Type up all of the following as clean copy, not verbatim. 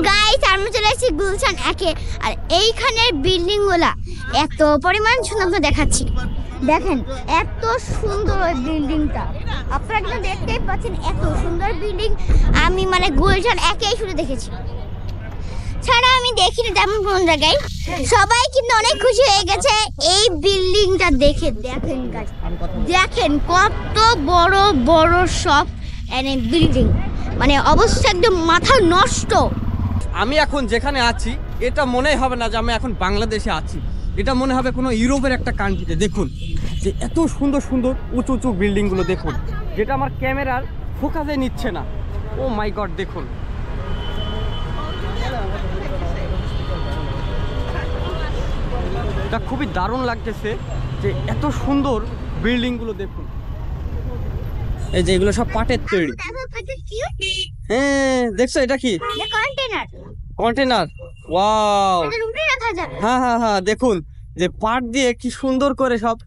Guys আমরা চলে এসেছি গুলশান একে। আর এইখানের বিল্ডিং গুলা এত পরিমাণ সুন্দর, আপনাদের দেখাচ্ছি। দেখেন এত সুন্দর ওই বিল্ডিংটা, আপনারা কিন্তু দেখতেই পাচ্ছেন এত সুন্দর বিল্ডিং। আমি মানে গুলশান একেই শুধু দেখেছি, ছাড়া আমি দেখিনি তেমন কোন জায়গায়। সবাই কিন্তু অনেক খুশি হয়ে গেছে এই বিল্ডিংটা দেখে। দেখেন গাইস, দেখেন কত বড় বড় সব বিল্ডিং, মানে অবস্থা একদম মাথা নষ্ট। আমি এখন যেখানে আছি এটা মনেই হবে না যে আমি এখন বাংলাদেশে আছি, এটা মনে হবে কোনো ইউরোপের একটা কান্ট্রিতে। দেখুন যে এত সুন্দর সুন্দর উঁচু উঁচু বিল্ডিংগুলো দেখুন, যেটা আমার ক্যামেরার ফোকাসে নিচ্ছে না। ও মাই গড, দেখুন এটা খুবই দারুণ লাগতেছে যে এত সুন্দর বিল্ডিংগুলো দেখুন। এই যে এগুলো সব পাটের তৈরি। হ্যাঁ দেখছো এটা কি? কন্টেনার। Container, wow. হ্যাঁ হ্যাঁ হ্যাঁ, দেখুন যে পাট দিয়ে কি সুন্দর করে সব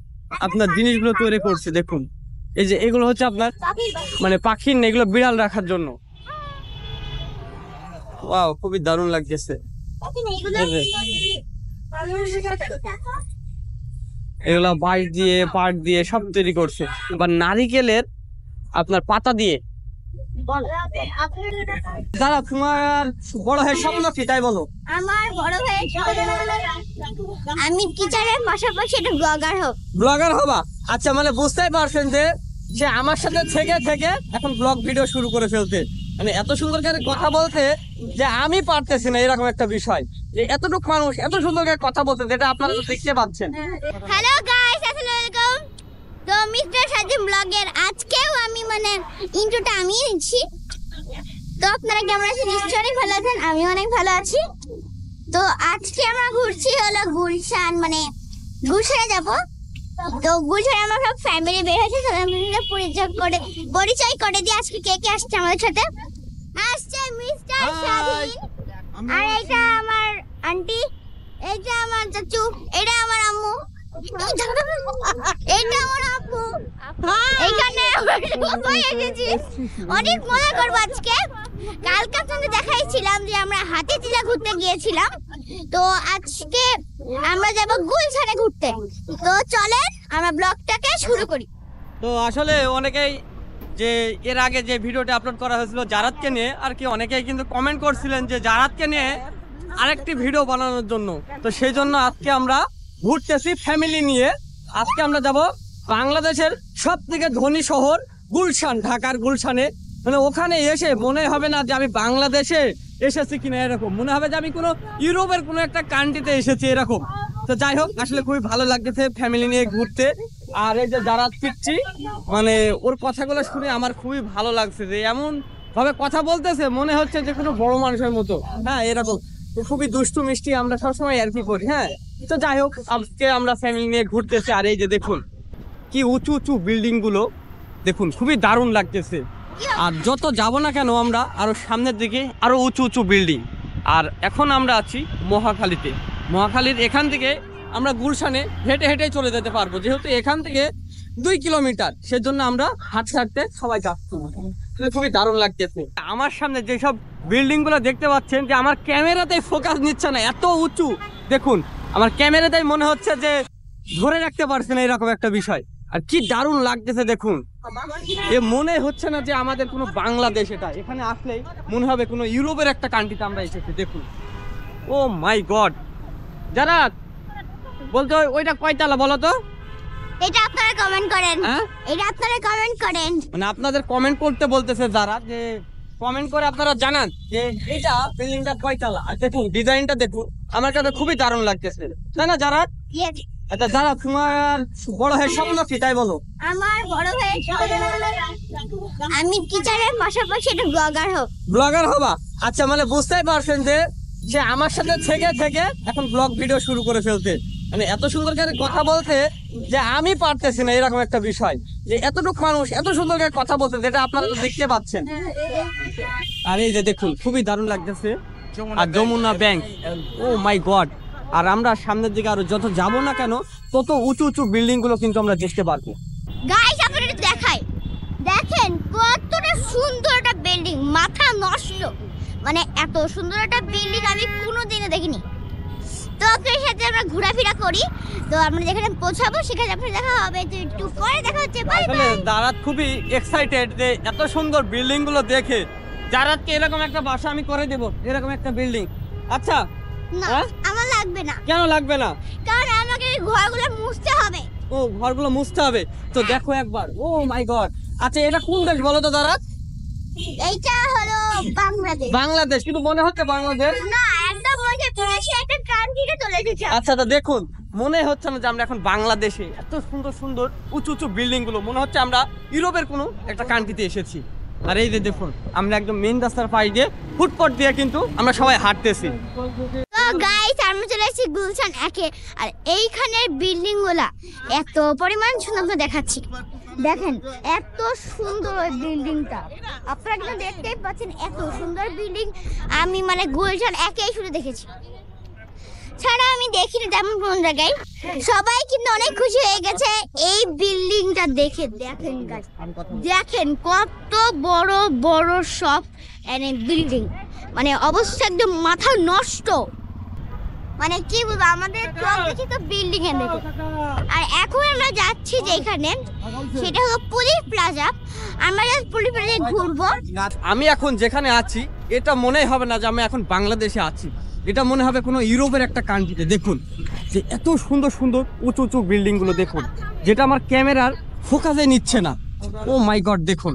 আপনার জিনিসগুলো তৈরি করছে। দেখুন এই যে এগুলো হচ্ছে আপনার মানে পাখির না, এগুলো বিড়াল রাখার জন্য। ওয়াও, খুবই দারুণ লাগতেছে। এগুলো বাঁশ দিয়ে পাট দিয়ে সব তৈরি করছে, বা নারিকেলের আপনার পাতা দিয়ে। দাদা তোমার বড় হয়ে স্বপ্ন কি তাই বলো? আমার বড় হয়ে আমি টিচারের পাশাপাশি একটা ব্লগার হব। ব্লগার হবা? আচ্ছা, মানে বুঝতেই পারছেন যে যে আমার সাথে থেকে থেকে এখন ব্লগ ভিডিও শুরু করে ফেলতে, মানে এত সুন্দর করে কথা বলতে যে আমি পারতেছি না, এরকম একটা বিষয় যে এতটুকু মানুষ এত সুন্দর করে কথা বলতে, যেটা আপনারা দেখতে পাচ্ছেন। হ্যালো গাইস, আসসালামু আলাইকুম। তো মিস্টার সাজিম ব্লগের আজকেও আমি মানে ইন্ট্রোটা আমি দিচ্ছি। তো আপনারা কেমন আছেন? নিশ্চয়ই ভালো আছেন, আমি অনেক ভালো আছি। তো আজকে আমরা ঘুরছি হলো গুলশান, মানে গুলশানে যাব। তো গুলশানে আমরা সব ফ্যামিলি বের হয়েছে, সবাই মিলে পরিচয় করে দিয়ে আজকে কে কে আসছে আমাদের সাথে। আসছে মিস্টার সাজিম, আর এটা আমার আন্টি, এটা আমার চাচু, এটা আমার আম্মু, এটা আমার আপু। এইখানে সবাই এসেছি, অনেক মজা করবো আজকে। কালকে আপনাদের দেখাইছিলাম যে আমরা হাতিঝিলা ঘুরতে গিয়েছিলাম, তো আজকে আমরা যাব গুলশানে ঘুরতে। তো চলেন আমরা ব্লগটাকে শুরু করি। তো আসলে অনেকেই যে এর আগে যে ভিডিওটা আপলোড করা হয়েছিল জারাতকে নিয়ে, আর কি অনেকেই কিন্তু কমেন্ট করছিলেন যে জারাতকে নিয়ে আরেকটি ভিডিও বানানোর জন্য। তো সেই জন্য আজকে আমরা ঘুরতেছি ফ্যামিলি নিয়ে। আজকে আমরা যাব বাংলাদেশের সব থেকে ধনী শহর গুলশান, ঢাকার গুলশানে। মানে ওখানে এসে মনে হবে না যে আমি বাংলাদেশে এসেছি কিনা, এরকম মনে হবে যে আমি কোনো ইউরোপের কোনো একটা কান্ট্রিতে এসেছি এরকম। তো যাই হোক, আসলে খুবই ভালো লাগতেছে ফ্যামিলি নিয়ে ঘুরতে। আর এই যে যারা পিচ্ছি, মানে ওর কথাগুলো শুনে আমার খুবই ভালো লাগছে যে এমন ভাবে কথা বলতেছে মনে হচ্ছে যে কোনো বড় মানুষের মতো। হ্যাঁ এরকম খুবই দুষ্টু মিষ্টি, আমরা সবসময় আর কি করি। হ্যাঁ, তো যাই হোক আজকে আমরা ফ্যামিলি নিয়ে ঘুরতেছি। আর এই যে দেখুন কি উঁচু উঁচু বিল্ডিং গুলো, দেখুন খুবই দারুণ লাগতেছে। আর যত যাব না কেন আমরা আরো সামনের দিকে আরো উঁচু উঁচু বিল্ডিং। আর এখন আমরা আছি মহাখালীতে। মহাখালীর এখান থেকে আমরা গুলশানে হেঁটে হেঁটে চলে যেতে পারবো, যেহেতু এখান থেকে 2 কিলোমিটার, সেজন্য আমরা হাঁটতে হাঁটতে সবাই যাচ্ছি। খুবই দারুণ লাগতেছে। আমার সামনে যেসব বিল্ডিং গুলো দেখতে পাচ্ছেন যে আমার ক্যামেরাতে ফোকাস নিচ্ছে না, এত উঁচু। দেখুন আমার ক্যামেরাতেই মনে হচ্ছে যে ধরে রাখতে পারছে না, এরকম একটা বিষয়। আর কি দারুণ লাগতেছে দেখুন, এ মনে হচ্ছে না যে আমাদের কোনো বাংলাদেশ। এটা এখানে আসলেই মনে হবে কোনো ইউরোপের একটা কান্ট্রিতে আমরা এসেছি। দেখুন, ও মাই গড। যারা বলতো ওইটা কয়তলা বলো তো? এটা আপনারা কমেন্ট করেন। হ্যাঁ, এটা আপনারা কমেন্ট করেন, মানে আপনাদের কমেন্ট করতে বলতেছে যারা, যে কমেন্ট করে আপনারা জানান যে এটা বিল্ডিংটা কয়তলা। আর দেখুন ডিজাইনটা দেখুন, আমার কাছে খুবই দারুণ লাগতেছে, তাই না যারা? আচ্ছা যারা তোমার বড় হয়ে স্বপ্ন কি তাই বলো? আমার বড় হয়ে আমি টিচারের পাশাপাশি একটা ব্লগার হব। ব্লগার হবা? আচ্ছা, মানে বুঝতেই পারছেন যে যে আমার সাথে থেকে থেকে এখন ব্লগ ভিডিও শুরু করে ফেলতে, মানে এত সুন্দর করে কথা বলতে যে আমি পারতেছি না, এরকম একটা বিষয় যে এতটুকু মানুষ এত সুন্দর করে কথা বলতে, যেটা আপনারা দেখতে পাচ্ছেন। আর এই যে দেখুন খুবই দারুণ লাগতেছে। আর যমুনা ব্যাংক, ও মাই গড। আর আমরা সামনের দিকে আরো যত যাব না কেন তত উঁচু উঁচু বিল্ডিং গুলো কিন্তু আমরা দেখতে পারবো। গাইস আপনাদের দেখাই, দেখেন কতটা সুন্দর একটা বিল্ডিং, মাথা নষ্ট। মানে এত সুন্দর একটা বিল্ডিং আমি কোনোদিনও দেখিনি। তো আপনার সাথে আমরা ঘোরাফেরা করি, তো আমরা যেখানে পৌঁছাবো সেখানে আপনার দেখা হবে। তো একটু পরে দেখা হচ্ছে, বাই আসলে বাই। দারাত খুবই এক্সাইটেড যে এত সুন্দর বিল্ডিং গুলো দেখে। দারাতকে এরকম একটা বাসা আমি করে দেব, এরকম একটা বিল্ডিং। আচ্ছা না হ্যাঁ? আমার লাগবে না, কেন লাগবে না? কারণ আমাকে এই ঘরগুলো মুছতে হবে। ও ঘরগুলো মুছতে হবে, তো দেখো একবার। ও মাই গড। আচ্ছা এটা কোন দেশ বলো তো দারাত? এইটা হলো বাংলাদেশ। বাংলাদেশ, কিন্তু মনে হচ্ছে বাংলাদেশ না, একদম মনে হচ্ছে একটা কান্ট্রিতে চলে এসেছি। আচ্ছা তো দেখুন, মনে হচ্ছে না যে আমরা এখন বাংলাদেশে। এত সুন্দর সুন্দর উঁচু উঁচু বিল্ডিং গুলো, মনে হচ্ছে আমরা ইউরোপের কোনো একটা কান্ট্রিতে এসেছি। আর এই যে দেখুন, আমরা একদম মেইন রাস্তার পাশ দিয়ে ফুটপাথ দিয়ে কিন্তু আমরা সবাই হাঁটতেছি। তো গাইস আমরা চলে এসেছি গুলশান একে, আর এইখানের বিল্ডিং গুলা এত পরিমাণ সুন্দর দেখাচ্ছি। দেখেন এত সুন্দর ওই বিল্ডিংটা, আপনারা কিন্তু দেখতেই পাচ্ছেন এত সুন্দর বিল্ডিং। আমি মানে গুলশান একেই শুধু দেখেছি, ছাড়া আমি দেখিনি তেমন কোন জায়গায়। সবাই কিন্তু অনেক খুশি হয়ে গেছে এই বিল্ডিংটা দেখে। দেখেন গাইস, দেখেন কত বড় বড় সব বিল্ডিং, মানে অবস্থা একদম মাথা নষ্ট। মানে কি বলবো, আমাদের চোখ দেখি তো বিল্ডিং এ দেখে। আর এখন আমরা যাচ্ছি যেখানে, সেটা হলো পুলিশ প্লাজা। আমরা জাস্ট পুলিশ প্লাজায় ঘুরবো। আমি এখন যেখানে আছি এটা মনেই হবে না যে আমি এখন বাংলাদেশে আছি, এটা মনে হবে কোনো ইউরোপের একটা কান্ট্রিতে। দেখুন যে এত সুন্দর সুন্দর উঁচু উঁচু বিল্ডিং গুলো দেখুন, যেটা আমার ক্যামেরার ফোকাসে নিচ্ছে না। ও মাই গড, দেখুন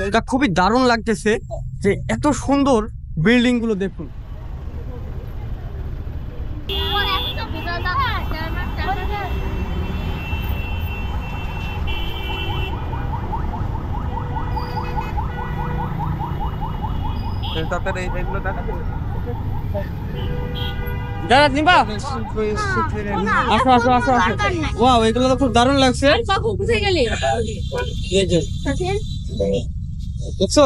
এটা খুবই দারুণ লাগতেছে যে এত সুন্দর বিল্ডিং গুলো দেখুন। দাদা নিবা, আসো আসো আসো আসো। ওয়াও, এগুলো তো খুব দারুণ লাগছে। এই যে দেখছো,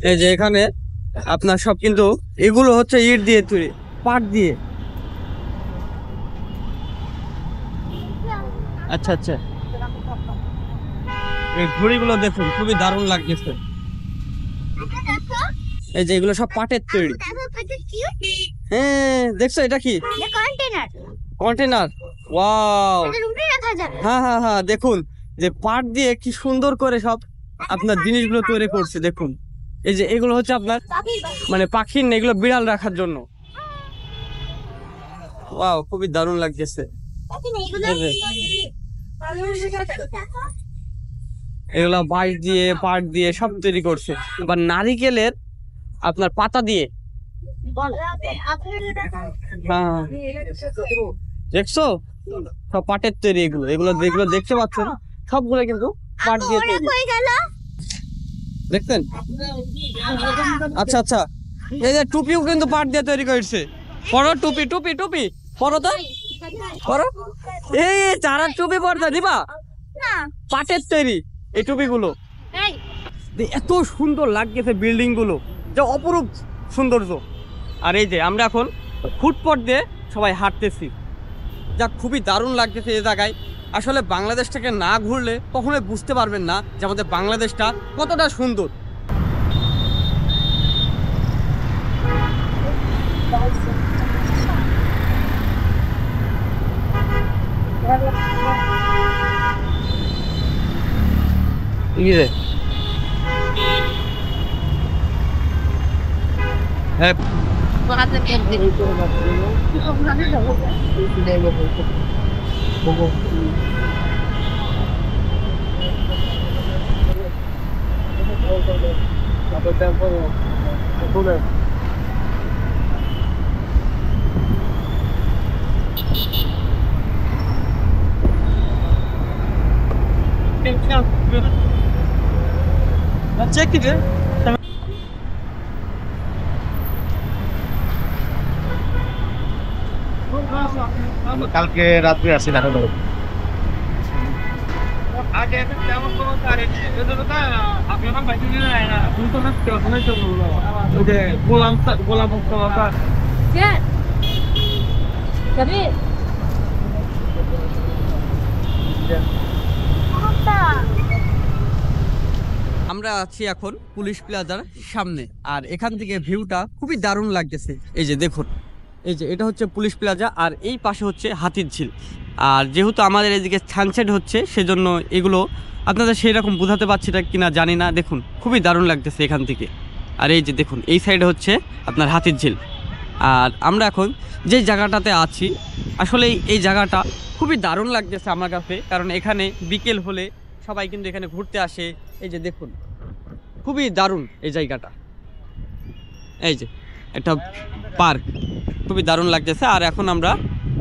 এই যে এখানে আপনার সব কিন্তু এগুলো হচ্ছে ইট দিয়ে তৈরি, পাট দিয়ে। আচ্ছা আচ্ছা, এই ঘুড়িগুলো দেখুন খুবই দারুণ লাগতেছে। এই যে এগুলো সব পাটের তৈরি। হ্যাঁ দেখছো, এটা কি কন্টেনার? ওয়াও, হ্যাঁ হ্যাঁ হ্যাঁ, দেখুন যে পাট দিয়ে কি সুন্দর করে সব আপনার জিনিসগুলো তৈরি করছে। দেখুন এই যে এগুলো হচ্ছে আপনার মানে পাখির না, এগুলো বিড়াল রাখার জন্য। ওয়াও, খুবই দারুণ লাগতেছে। এগুলো বাঁশ দিয়ে পাট দিয়ে সব তৈরি করছে, বা নারিকেলের আপনার পাতা দিয়ে। হ্যাঁ দেখছো, সব পাটের তৈরি। এগুলো এগুলো যেগুলো দেখতে পাচ্ছ না, সবগুলো কিন্তু পাট দিয়ে তৈরি, দেখছেন? আচ্ছা আচ্ছা, এই যে টুপিও কিন্তু পাট দিয়ে তৈরি করেছে। পরো টুপি, টুপি টুপি পরো তো, পরো। এই চারার টুপি পরতে দিবা, পাটের তৈরি এই টুপিগুলো। এত সুন্দর লাগতেছে বিল্ডিং গুলো, যে অপরূপ সৌন্দর্য। আর এই যে আমরা এখন ফুটপাথ দিয়ে সবাই হাঁটতেছি, যা খুবই দারুণ লাগতেছে এই জায়গায়। আসলে বাংলাদেশটাকে না ঘুরলে কখনোই বুঝতে পারবেন না যে আমাদের বাংলাদেশটা কতটা সুন্দর। হ্যাঁ check it. কালকে রাত্রে আসি না আমরা আছি এখন পুলিশ প্লাজার সামনে, আর এখান থেকে ভিউটা খুবই দারুণ লাগতেছে। এই যে দেখুন, এই যে এটা হচ্ছে পুলিশ প্লাজা, আর এই পাশে হচ্ছে হাতির ঝিল। আর যেহেতু আমাদের এদিকে সানসেট হচ্ছে, সেজন্য এগুলো আপনাদের সেই রকম বোঝাতে পারছি না কিনা জানি না। দেখুন খুবই দারুণ লাগতেছে এখান থেকে। আর এই যে দেখুন, এই সাইডে হচ্ছে আপনার হাতির ঝিল। আর আমরা এখন যে জায়গাটাতে আছি, আসলে এই জায়গাটা খুবই দারুণ লাগতেছে আমার কাছে, কারণ এখানে বিকেল হলে সবাই কিন্তু এখানে ঘুরতে আসে। এই যে দেখুন, খুবই দারুণ এই জায়গাটা। এই যে একটা পার্ক, খুবই দারুণ লাগতেছে। আর এখন আমরা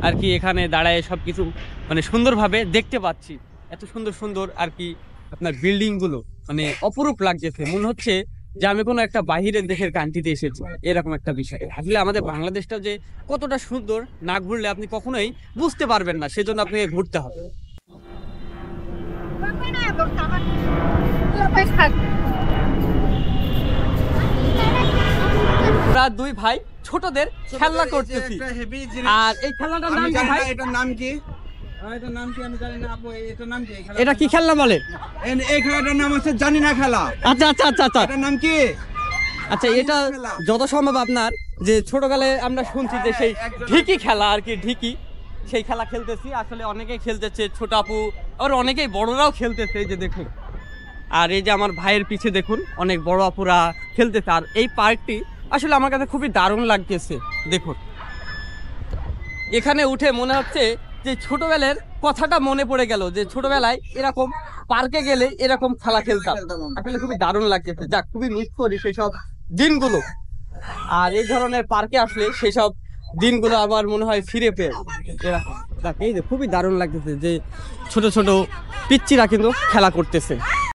আর কি এখানে দাঁড়ায় সব কিছু মানে সুন্দরভাবে দেখতে পাচ্ছি। এত সুন্দর সুন্দর আর কি আপনার বিল্ডিংগুলো, মানে অপরূপ লাগতেছে। মনে হচ্ছে যে আমি কোনো একটা বাহিরের দেশের কান্ট্রিতে এসেছি, এরকম একটা বিষয়। আসলে আমাদের বাংলাদেশটা যে কতটা সুন্দর, না ঘুরলে আপনি কখনোই বুঝতে পারবেন না, সেজন্য আপনাকে ঘুরতে হবে। আমরা দুই ভাই ছোটদের খেলনা করতেছি। আর এই খেলনাটার নাম কি ভাই? এটার নাম কি? এটার নাম কি আমি জানি না আপু, এটার নাম কি? এটা কি খেলনা বলে? এই খেলাটার নাম হচ্ছে জানি না খেলা। আচ্ছা আচ্ছা আচ্ছা আচ্ছা এটার নাম কি? আচ্ছা, এটা যত সম্ভব আপনার যে ছোটকালে আমরা শুনছি যে সেই ঢিকি খেলা আর কি, ঢিকি, সেই খেলা খেলতেছি। আসলে অনেকেই খেলতেছে, ছোট আপু আর অনেকেই বড়রাও খেলতেছে। এই যে দেখুন, আর এই যে আমার ভাইয়ের পিছে দেখুন অনেক বড় আপুরা খেলতেছে। আর এই পার্কটি আসলে আমার কাছে খুবই দারুণ লাগতেছে। দেখুন, এখানে উঠে মনে হচ্ছে যে ছোটবেলার কথাটা মনে পড়ে গেল, যে ছোটবেলায় এরকম পার্কে গেলে এরকম খেলা খেলতাম। আসলে খুবই দারুণ লাগতেছে। যাক, খুবই মিস করি সেই সব দিনগুলো। আর এই ধরনের পার্কে আসলে সেই সব দিনগুলো আমার মনে হয় ফিরে পেয়ে এরকম। যাক, এই যে খুবই দারুণ লাগতেছে যে ছোট ছোট পিচ্চিরা কিন্তু খেলা করতেছে।